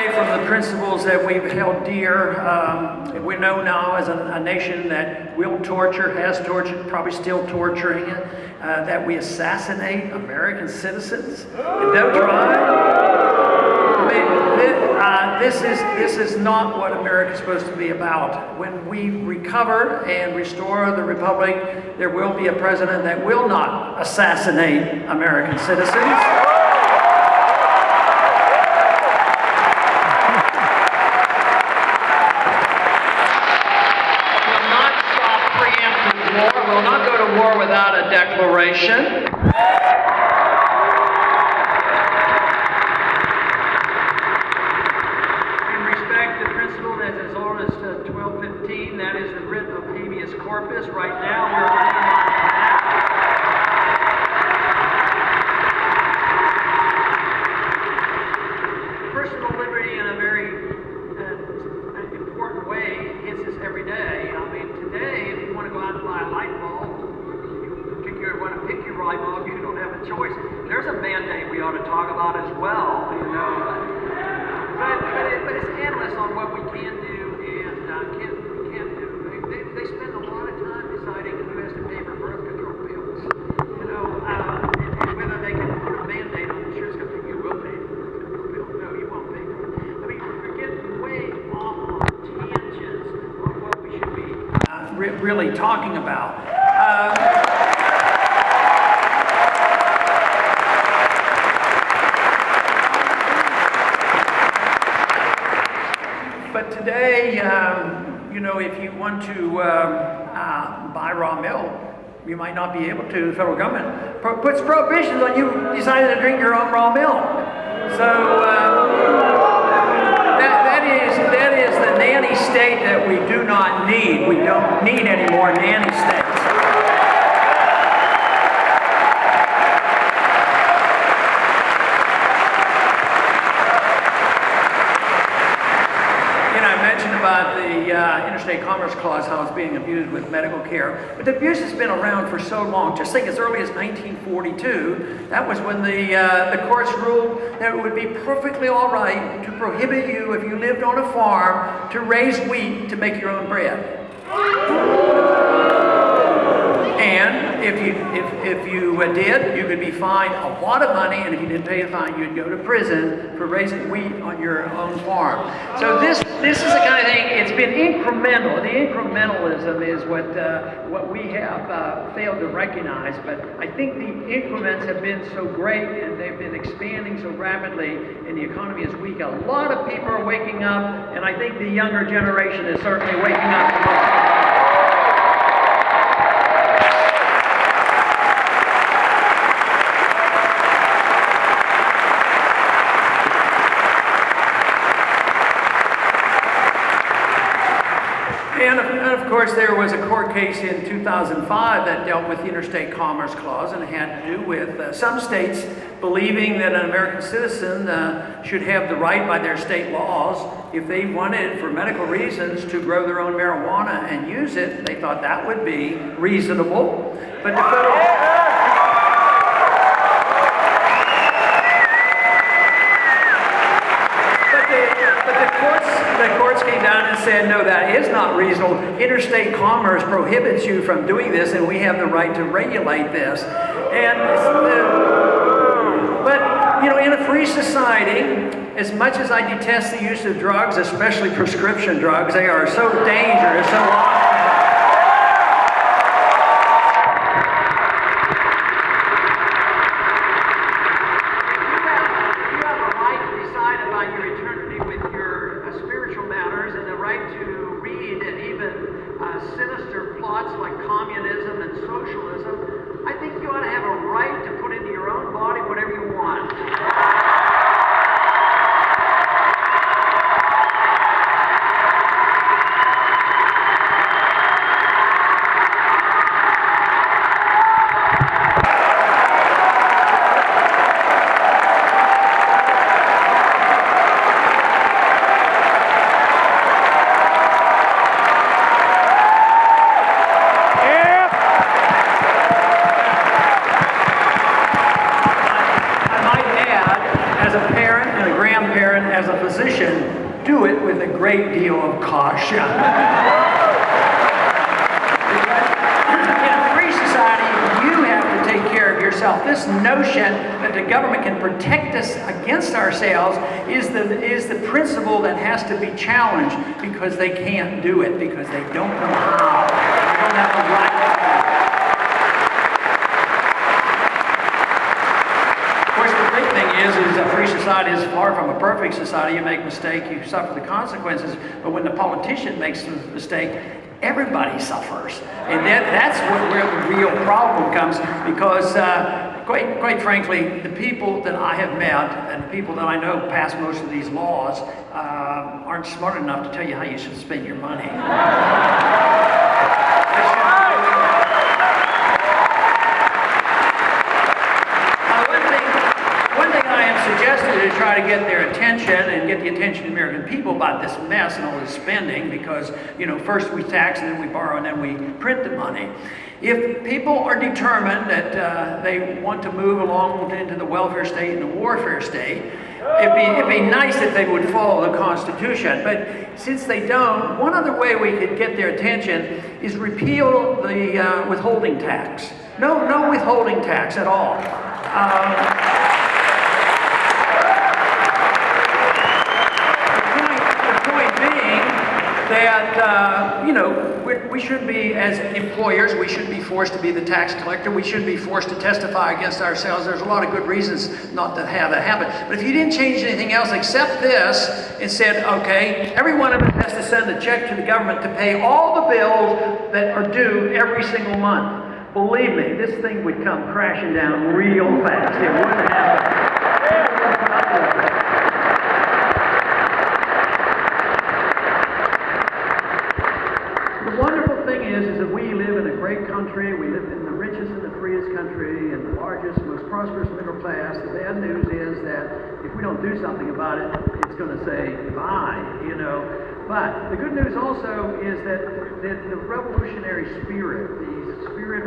away from the principles that we've held dear. We know now as a nation that will torture, has tortured, probably still torturing it, that we assassinate American citizens. And don't try. I mean, this is not what America's supposed to be about. When we recover and restore the republic, there will be a president that will not assassinate American citizens. Will not go to war without a declaration. In respect to the principle that's as old as 1215, that is the writ of habeas corpus. Right now, we're working on that. Personal liberty in a very important way hits us every day. I mean, today, if you want to go out and buy a light bulb, you want to pick your light bulb, you don't have a choice. There's a mandate we ought to talk about as well, you know. But it's endless on what we can do and can't do. They spend a lot of time deciding who has to pay for birth control pills. You know, and whether they can put a mandate on insurance company, you will pay for birth control pills. No, you won't pay for it. I mean, we're getting way off on tangents on what we should be really talking about. But today, you know, if you want to buy raw milk, you might not be able to. The federal government puts prohibitions on you deciding to drink your own raw milk. So that is the nanny state that we do not need. We don't need any more nanny states. About the Interstate Commerce Clause, how it's being abused with medical care. But the abuse has been around for so long. Just think as early as 1942, that was when the courts ruled that it would be perfectly all right to prohibit you, if you lived on a farm, to raise wheat to make your own bread. And if you did, you could be fined a lot of money, and if you didn't pay a fine, you'd go to prison for raising wheat on your own farm. So this is the kind of thing. It's been incremental. The incrementalism is what we have failed to recognize. But I think the increments have been so great, and they've been expanding so rapidly, and the economy is weak. A lot of people are waking up, and I think the younger generation is certainly waking up. And of course, there was a court case in 2005 that dealt with the Interstate Commerce Clause, and it had to do with some states believing that an American citizen should have the right by their state laws, if they wanted, for medical reasons, to grow their own marijuana and use it. They thought that would be reasonable. But the the courts came down and said, no, that is not reasonable. Interstate commerce prohibits you from doing this, and we have the right to regulate this. But, you know, in a free society, as much as I detest the use of drugs, especially prescription drugs, they are so dangerous, so awful. Sinister plots like communism and socialism, I think you ought to have a right to put into your own body whatever you want. opposition, do it with a great deal of caution. In a free society, you have to take care of yourself. This notion that the government can protect us against ourselves is the principle that has to be challenged, because they can't do it, because they don't know how. They don't have the right to do it. Of course, the big thing is a free society is far from a perfect society. You make a mistake, you suffer the consequences. But when the politician makes a mistake, everybody suffers. And that's where the real problem comes, because quite frankly, the people that I have met and the people that I know pass most of these laws aren't smart enough to tell you how you should spend your money. Suggested to try to get their attention and get the attention of the American people about this mess and all this spending, because, first we tax and then we borrow and then we print the money. If people are determined that they want to move along into the welfare state and the warfare state, it'd be nice if they would follow the Constitution. But since they don't, one other way we could get their attention is repeal the withholding tax. No withholding tax at all. That, we should be, as employers, we should be forced to be the tax collector. We should be forced to testify against ourselves. There's a lot of good reasons not to have that happen. But if you didn't change anything else except this and said, okay, every one of us has to send a check to the government to pay all the bills that are due every single month, believe me, this thing would come crashing down real fast. It wouldn't happen. Is that we live in a great country. We live in the richest and the freest country and the largest, most prosperous middle class. The bad news is that if we don't do something about it, it's going to say goodbye, But the good news also is that the revolutionary spirit, the spirit